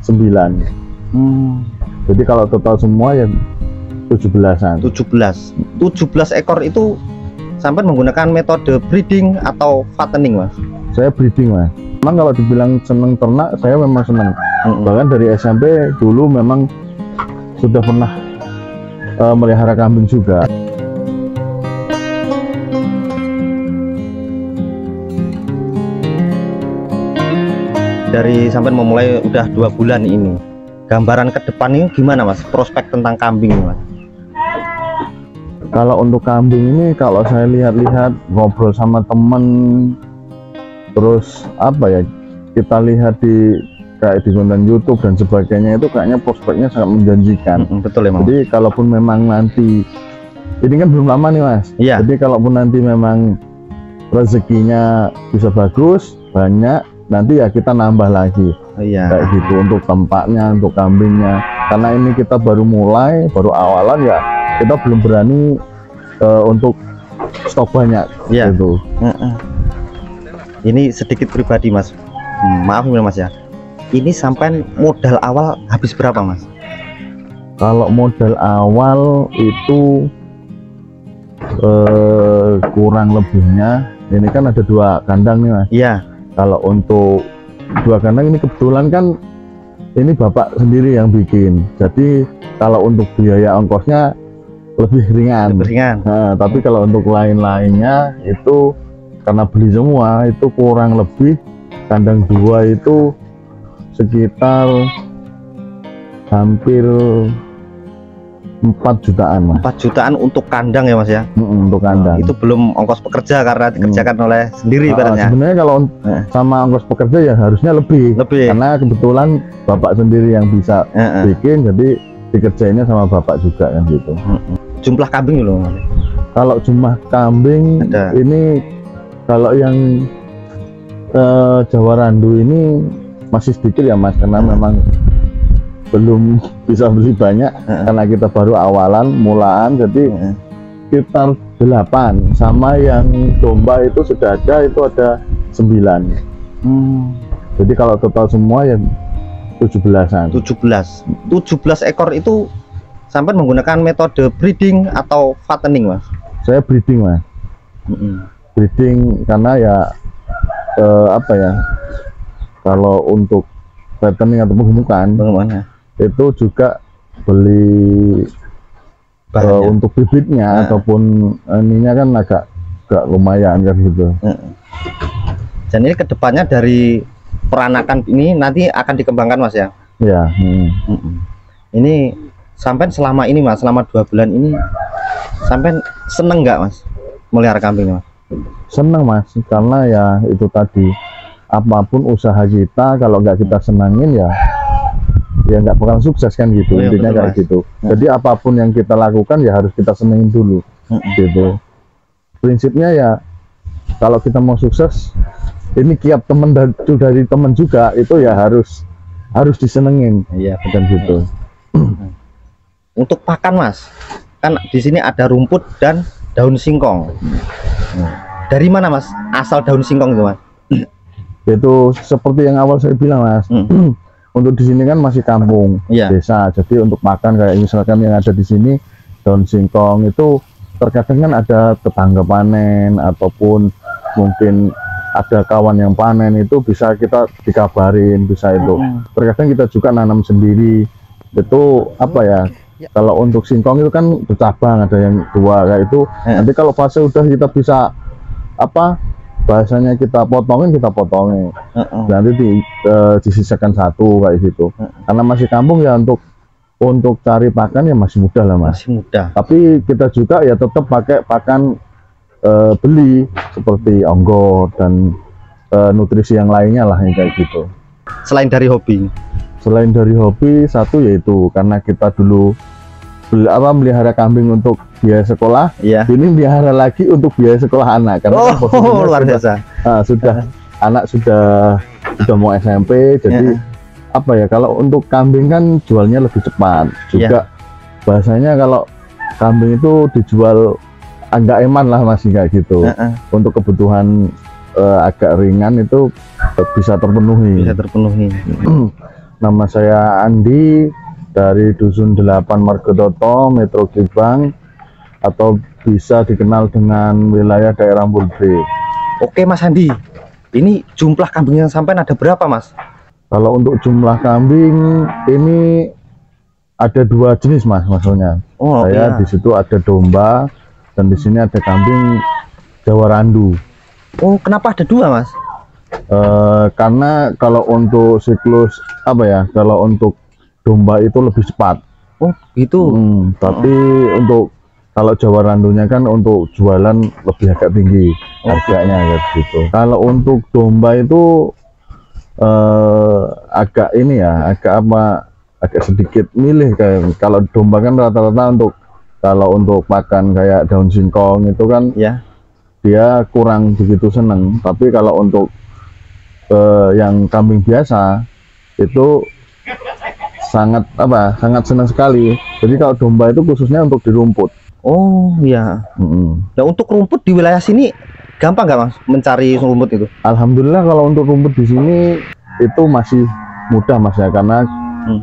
9. Jadi kalau total semua ya 17-an. 17 ekor itu sampai menggunakan metode breeding atau fattening, Mas? Saya breeding, Mas. Memang kalau dibilang seneng ternak, saya memang seneng. Bahkan dari SMP dulu memang sudah pernah melihara kambing juga. Dari sampai memulai udah 2 bulan ini, gambaran ke depan ini gimana, Mas? Prospek tentang kambing, Mas? Kalau untuk kambing ini, kalau saya lihat-lihat, ngobrol sama temen, terus apa ya, kita lihat kayak di konten YouTube dan sebagainya, itu kayaknya prospeknya sangat menjanjikan. Betul ya, Mas. Jadi kalaupun memang nanti, ini kan belum lama nih, Mas. Iya. Jadi kalaupun nanti memang rezekinya bisa bagus, banyak, nanti ya kita nambah lagi. Iya. Kayak gitu untuk tempatnya, untuk kambingnya. Karena ini kita baru mulai, baru awalan ya, kita belum berani untuk stok banyak. Iya. Gitu. Ini sedikit pribadi, Mas. Maaf ya, Mas ya. Ini sampai modal awal habis berapa, Mas? Kalau modal awal itu kurang lebihnya, ini kan ada 2 kandang nih, Mas. Iya. Kalau untuk 2 kandang ini kebetulan kan ini bapak sendiri yang bikin. Jadi kalau untuk biaya ongkosnya lebih ringan. Nah, tapi kalau untuk lain-lainnya itu karena beli semua itu kurang lebih kandang 2 itu sekitar hampir 4 jutaan, Mas. 4 jutaan untuk kandang ya, Mas ya? Untuk kandang. Itu belum ongkos pekerja karena dikerjakan oleh sendiri ibaratnya. Sebenarnya kalau sama ongkos pekerja ya harusnya lebih. Karena kebetulan bapak sendiri yang bisa bikin, jadi dikerjainnya sama bapak juga kan gitu. Jumlah kambing loh, Mas. Kalau jumlah kambing ini, kalau yang Jawa Randu ini masih sedikit ya, Mas, karena memang belum bisa beli banyak karena kita baru awalan mulaan. Jadi sekitar 8, sama yang domba itu sudah ada, itu ada 9. Jadi kalau total semua ya 17-an. 17 ekor itu sampai menggunakan metode breeding atau fattening, Mas? Saya breeding, Mas. Breeding karena ya apa ya, kalau untuk fattening atau penggemukan itu juga beli untuk bibitnya ataupun ininya kan agak lumayan kan gitu. Dan ini kedepannya dari peranakan ini nanti akan dikembangkan, Mas ya? Iya. Ini sampai selama ini, Mas, selama 2 bulan ini sampai seneng nggak, Mas, melihara kambing, Mas? Seneng, Mas, karena ya itu tadi, apapun usaha kita kalau nggak kita senangin ya nggak bakal sukses kan gitu. Intinya kayak gitu. Jadi apapun yang kita lakukan ya harus kita senengin dulu. Gitu. Prinsipnya ya kalau kita mau sukses, ini kiat temen dari temen juga itu ya harus disenengin. Iya, betul gitu. Untuk pakan, Mas, kan di sini ada rumput dan daun singkong. Dari mana, Mas, asal daun singkong itu, Mas? Itu seperti yang awal saya bilang, Mas. Untuk di sini kan masih kampung, desa. Jadi untuk makan kayak misalkan yang ada di sini daun singkong itu terkadang kan ada tetangga panen ataupun mungkin ada kawan yang panen, itu bisa kita dikabarin, bisa itu. Terkadang kita juga nanam sendiri. Itu apa ya? Kalau untuk singkong itu kan bercabang, ada yang 2 kayak itu. Nanti kalau fase udah kita bisa apa? Bahasanya kita potongin, nanti disisakan 1 kayak gitu. Karena masih kampung ya, untuk cari pakan ya masih mudah lah, Mas. Masih mudah. Tapi kita juga ya tetap pakai pakan beli seperti onggo dan nutrisi yang lainnya lah yang kayak gitu. Selain dari hobi? Selain dari hobi, satu yaitu karena kita dulu melihara kambing untuk biaya sekolah, ini melihara lagi untuk biaya sekolah anak. Karena luar biasa. Anak sudah mau SMP, jadi apa ya, kalau untuk kambing kan jualnya lebih cepat juga. Bahasanya kalau kambing itu dijual agak eman lah, masih kayak gitu. Untuk kebutuhan agak ringan itu bisa terpenuhi. Nama saya Andi dari Dusun 8 Margototo, Metro Gebang, atau bisa dikenal dengan wilayah daerah Mulbe. Oke Mas Andi, ini jumlah kambing yang sampai ada berapa Mas? Kalau untuk jumlah kambing ini ada 2 jenis Mas, maksudnya. Saya di situ ada domba dan di sini ada kambing Jawa Randu. Oh, kenapa ada 2 Mas? Karena kalau untuk siklus kalau untuk domba itu lebih cepat. Oh gitu. Tapi untuk kalau Jawa Randunya kan untuk jualan lebih agak tinggi harganya gitu. Kalau untuk domba itu agak agak sedikit milih, kayak kalau domba kan rata-rata kalau untuk pakan kayak daun singkong itu kan ya dia kurang begitu seneng. Tapi kalau untuk yang kambing biasa itu sangat senang sekali. Jadi kalau domba itu khususnya untuk di rumput. Oh iya. Nah, untuk rumput di wilayah sini gampang nggak Mas mencari rumput itu? Alhamdulillah kalau untuk rumput di sini itu masih mudah Mas ya, karena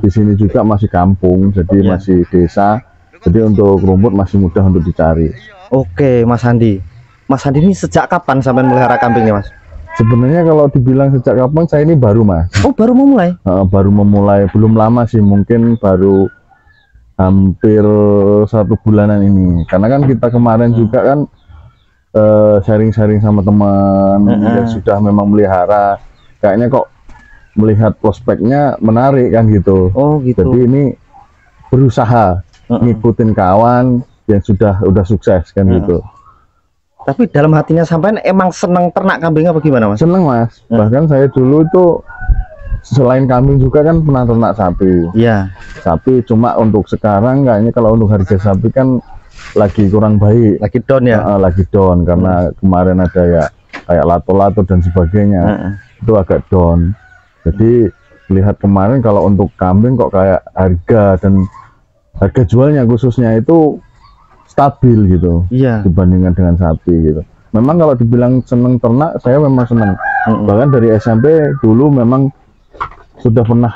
di sini juga masih kampung, jadi masih desa. Jadi untuk rumput masih mudah untuk dicari. Oke Mas Andi. Mas Andi ini sejak kapan sampai melihara kambingnya Mas? Sebenarnya kalau dibilang sejak kapan, saya ini baru Mas. Oh baru memulai? Baru memulai, belum lama sih, mungkin baru hampir 1 bulanan ini. Karena kan kita kemarin juga kan sharing-sharing sama teman yang sudah memang melihara, kayaknya kok melihat prospeknya menarik kan gitu. Oh gitu. Jadi ini berusaha ngikutin kawan yang udah sukses kan gitu. Tapi dalam hatinya sampean emang seneng ternak kambing apa gimana Mas? Seneng Mas. Bahkan saya dulu itu selain kambing juga kan pernah ternak sapi. Iya. Sapi, cuma untuk sekarang kayaknya kalau untuk harga sapi kan lagi kurang baik. Lagi down ya? Lagi down karena kemarin ada ya kayak lato-lato dan sebagainya. Itu agak down. Jadi lihat kemarin kalau untuk kambing kok kayak harga dan harga jualnya khususnya itu stabil gitu. Iya. Dibandingkan dengan sapi gitu. Memang kalau dibilang seneng ternak, saya memang seneng. Bahkan dari SMP dulu memang sudah pernah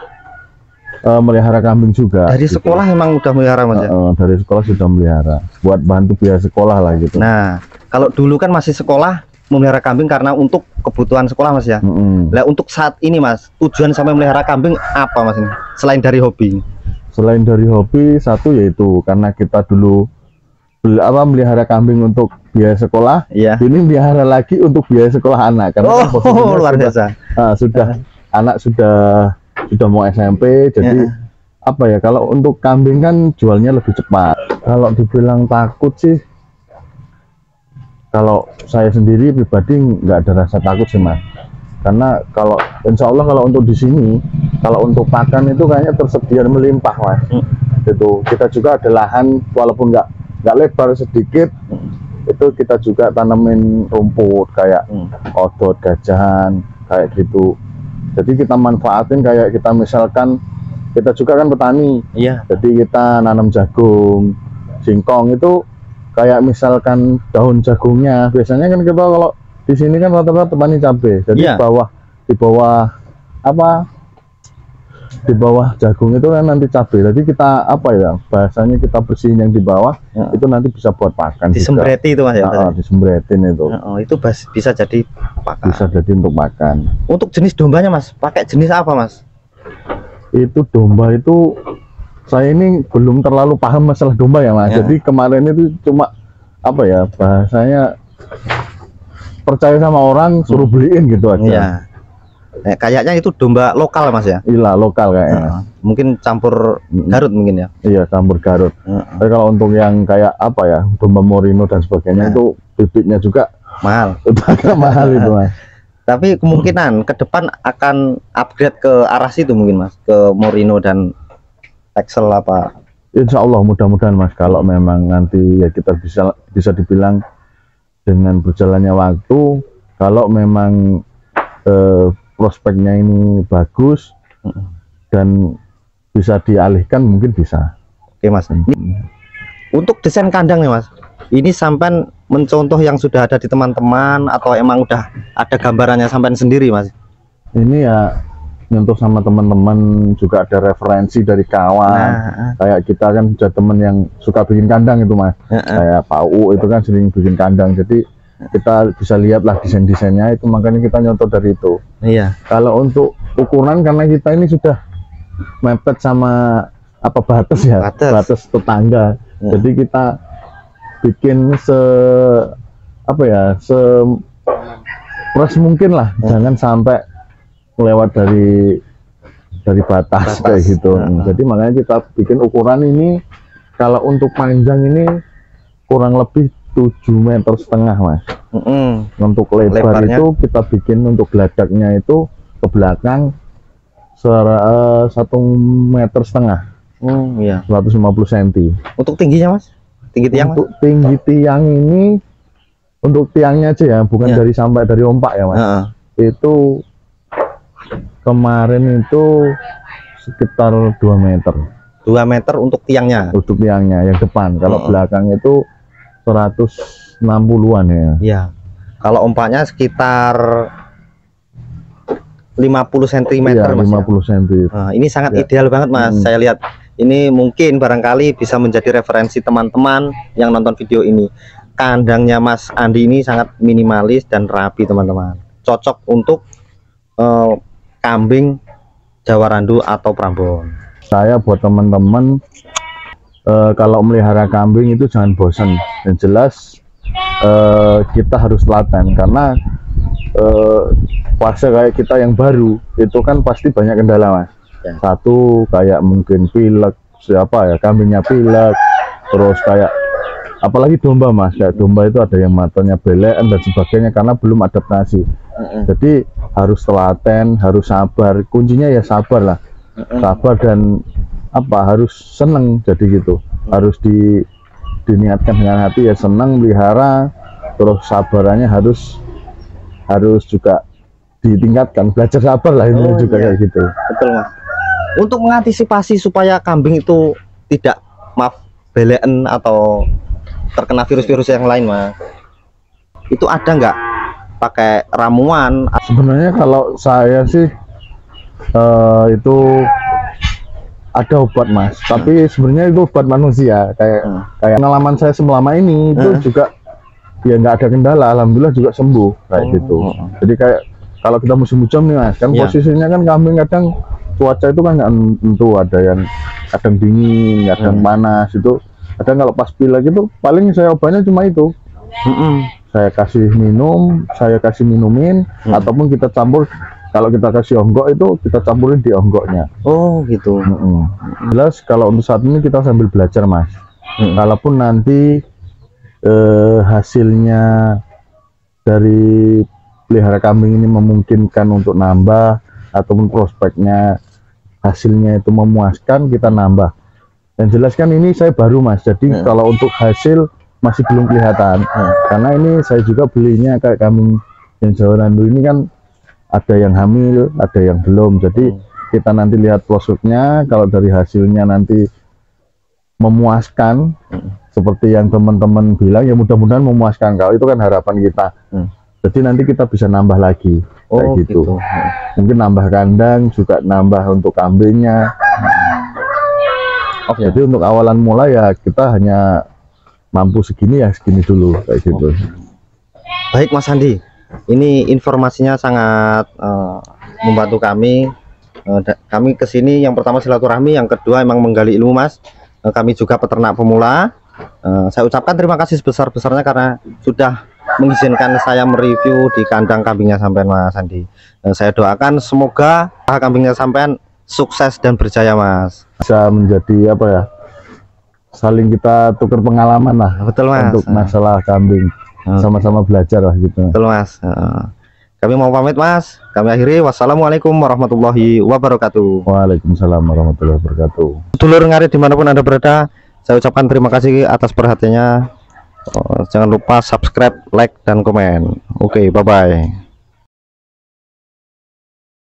melihara kambing juga. Dari gitu. Sekolah memang udah melihara Mas ya? Dari sekolah sudah melihara, buat bantu biaya sekolah lah gitu. Nah, kalau dulu kan masih sekolah memelihara kambing karena untuk kebutuhan sekolah Mas ya. Nah, untuk saat ini Mas, tujuan sampai melihara kambing apa Mas ini? Selain dari hobi? Selain dari hobi, satu yaitu karena kita dulu melihara kambing untuk biaya sekolah, ini melihara lagi untuk biaya sekolah anak. Karena luar biasa. Anak sudah mau SMP, jadi kalau untuk kambing kan jualnya lebih cepat. Kalau dibilang takut sih, kalau saya sendiri pribadi nggak ada rasa takut sih Mas. Karena kalau insya Allah kalau untuk di sini, kalau untuk pakan itu kayaknya tersedia melimpah Mas. Itu kita juga ada lahan, walaupun nggak lebar sedikit, itu kita juga tanemin rumput kayak odot, gajahan kayak gitu. Jadi kita manfaatin, kayak kita misalkan kita juga kan petani, jadi kita nanam jagung, singkong, itu kayak misalkan daun jagungnya biasanya kan kita kalau di sini kan rata-rata petani cabai, jadi di bawah jagung itu kan nanti cabai, jadi kita bahasanya kita bersihin yang di bawah, itu nanti bisa buat pakan. Disembreti itu Mas ya? Disembretin itu. Itu bisa jadi pakan. Bisa jadi untuk makan. Untuk jenis dombanya Mas, pakai jenis apa Mas? Itu domba itu saya ini belum terlalu paham masalah domba ya Mas. Jadi kemarin itu cuma bahasanya percaya sama orang, suruh beliin gitu aja. Kayaknya itu domba lokal Mas ya? Iya, lokal kayaknya. Mungkin campur Garut mungkin ya? Iya, campur Garut. Tapi kalau untuk yang kayak domba Merino dan sebagainya, itu bibitnya juga mahal. Agak mahal itu Mas. Tapi kemungkinan ke depan akan upgrade ke arah situ mungkin Mas, ke Merino dan Texel apa? Insya Allah mudah-mudahan Mas, kalau memang nanti ya kita bisa dibilang dengan berjalannya waktu, kalau memang prospeknya ini bagus dan bisa dialihkan, mungkin bisa. Oke Mas. Untuk desain kandang nih Mas, ini sampai mencontoh yang sudah ada di teman-teman atau emang udah ada gambarannya sampai sendiri Mas? Ini ya nyentuh sama teman-teman, juga ada referensi dari kawan. Kayak kita kan ada temen yang suka bikin kandang itu mas, kayak Pak U itu kan sering bikin kandang, jadi kita bisa lihat lah desain-desainnya itu, makanya kita nyontoh dari itu. Iya. Kalau untuk ukuran, karena kita ini sudah mepet sama apa batas ya, batas tetangga, jadi kita bikin apa ya, fresh mungkin lah, jangan sampai lewat dari batas kayak gitu. Jadi makanya kita bikin ukuran ini, kalau untuk panjang ini kurang lebih 7,5 meter mas. Untuk lebarnya itu kita bikin untuk geladaknya itu ke belakang 1,5 meter. Iya. 150 cm. Untuk tingginya mas? Tinggi tiang? Untuk tinggi tiang ini, untuk tiangnya aja ya, bukan dari sampai dari ompak ya mas. Itu kemarin itu sekitar 2 meter. 2 meter untuk tiangnya? Untuk tiangnya yang depan. Kalau belakang itu 160-an ya. Iya. Kalau ompaknya sekitar 50 cm iya, mas. 50 cm. Nah, ini sangat ideal banget mas. Saya lihat ini mungkin barangkali bisa menjadi referensi teman-teman yang nonton video ini. Kandangnya Mas Andi ini sangat minimalis dan rapi teman-teman. Cocok untuk kambing Jawa Randu atau Prambon. Saya buat teman-teman, kalau melihara kambing itu jangan bosan. Yang jelas kita harus telaten, karena fase kayak kita yang baru itu kan pasti banyak kendala mas. Satu kayak mungkin pilek, siapa ya, kambingnya pilek, terus kayak apalagi domba mas, kayak domba itu ada yang matanya belekan dan sebagainya karena belum adaptasi. Jadi harus telaten, harus sabar, kuncinya ya sabar lah, sabar dan harus seneng. Jadi gitu, harus diniatkan dengan hati ya, senang melihara, terus sabarannya harus juga ditingkatkan, belajar sabar lah ini juga kayak gitu. Betul mas. Untuk mengantisipasi supaya kambing itu tidak belekan atau terkena virus-virus yang lain mas, itu ada nggak pakai ramuan? Sebenarnya kalau saya sih itu ada obat mas, tapi sebenarnya itu obat manusia, kayak pengalaman saya selama ini itu juga ya nggak ada kendala, alhamdulillah juga sembuh kayak gitu. Jadi kayak kalau kita musim hujan nih mas, kan posisinya kan kambing kadang cuaca itu kan nggak tentu, ada yang kadang dingin, kadang panas, itu kadang kalau pas pilek itu paling saya obatnya cuma itu. Saya kasih minum, saya kasih minumin, ataupun kita campur. Kalau kita kasih onggok itu kita campurin di onggoknya. Oh gitu. Jelas kalau untuk saat ini kita sambil belajar mas. Kalaupun nanti hasilnya dari pelihara kambing ini memungkinkan untuk nambah, ataupun prospeknya hasilnya itu memuaskan, kita nambah. Dan jelas kan ini saya baru mas, jadi kalau untuk hasil masih belum kelihatan. Karena ini saya juga belinya kayak kambing yang Jawa Randu ini kan ada yang hamil, ada yang belum. Jadi kita nanti lihat prospeknya, kalau dari hasilnya nanti memuaskan seperti yang teman-teman bilang, ya mudah-mudahan memuaskan. Kalau itu kan harapan kita. Jadi nanti kita bisa nambah lagi kayak gitu. Mungkin nambah kandang, juga nambah untuk kambingnya. Jadi untuk awalan mulai ya kita hanya mampu segini ya segini dulu kayak gitu. Baik Mas Andi, ini informasinya sangat membantu kami. Kami kesini yang pertama silaturahmi, yang kedua emang menggali ilmu mas. Kami juga peternak pemula. Saya ucapkan terima kasih sebesar-besarnya karena sudah mengizinkan saya mereview di kandang kambingnya sampean Mas Andi. Saya doakan semoga kambingnya sampean sukses dan berjaya mas. Bisa menjadi apa ya, saling kita tukar pengalaman lah. Betul mas. Untuk masalah kambing, sama-sama belajar lah gitu. Betul mas. Kami mau pamit mas. Kami akhiri. Wassalamualaikum warahmatullahi wabarakatuh. Waalaikumsalam warahmatullahi wabarakatuh. Dulur ngarit dimanapun anda berada, saya ucapkan terima kasih atas perhatiannya. Jangan lupa subscribe, like, dan komen. Oke, bye bye.